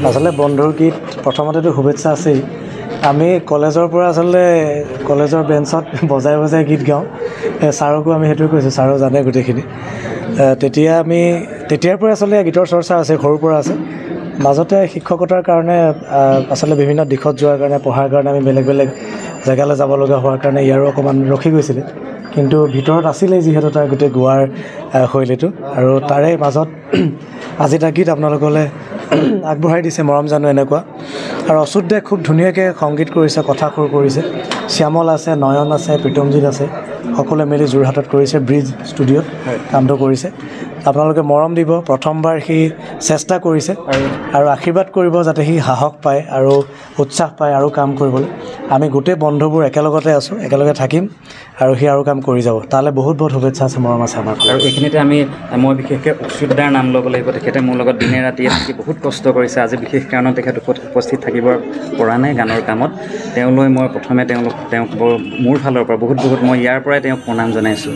আচলতে বন্ধুৰ গীত প্ৰথমতেতো শুভেচ্ছা আছেই আমি কলেজৰ পৰা আচলতে কলেজৰ বেঞ্চত বজাই বজাই গীত গাওঁ ছাৰকো আমি সেইটোৱে কৈছোঁ ছাৰো জানে গোটেইখিনি তেতিয়াৰ পৰা আচলতে গীতৰ চৰ্চা আছে সৰুৰ পৰা আছে মাজতে শিক্ষকতাৰ কাৰণে আচলতে বিভিন্ন দিশত যোৱাৰ কাৰণে পঢ়াৰ কাৰণে আমি বেলেগ বেলেগ জেগালৈ যাব লগা হোৱাৰ কাৰণে ইয়াৰো অকণমান ৰখি গৈছিলে কিন্তু ভিতৰত আছিলেই যিহেতু তাৰ গোটেই গোৱাৰ শৈলীটো আৰু তাৰে মাজত আজি এটা গীত আপোনালোকলৈ আগবঢ়াই দিছে মৰম জানো এনেকুৱা আৰু অচ্যুতে খুব ধুনীয়াকৈ সংগীত কৰিছে কথা সুৰ কৰিছে শ্যামল আছে নয়ন আছে প্ৰীতমজিত আছে সকলোৱে মিলি যোৰহাটত কৰিছে ব্ৰিজ ষ্টুডিঅ'ত কামটো কৰিছে আপোনালোকে মৰম দিব প্ৰথমবাৰ সি চেষ্টা কৰিছে আৰু আশীৰ্বাদ কৰিব যাতে সি সাহস পায় আৰু উৎসাহ পায় আৰু কাম কৰিবলৈ আমি গোটেই বন্ধুবোৰ একেলগতে আছোঁ একেলগে থাকিম আৰু সি আৰু কাম কৰি যাব তালৈ বহুত বহুত শুভেচ্ছা আছে মৰম আছে আমাৰ আৰু এইখিনিতে মই বিশেষকৈ অচ্যুতদাৰ নাম ল'ব লাগিব তেখেতে মোৰ লগত দিনে ৰাতিয়ে থাকি বহুত কষ্ট কৰিছে আজি বিশেষ কাৰণত তেখেত উপস্থিত থাকিব পৰা নাই গানৰ কামত তেওঁলৈ মই প্ৰথমে তেওঁক মোৰ ফালৰ পৰা বহুত মই ইয়াৰ পৰাই তেওঁক প্ৰণাম জনাইছোঁ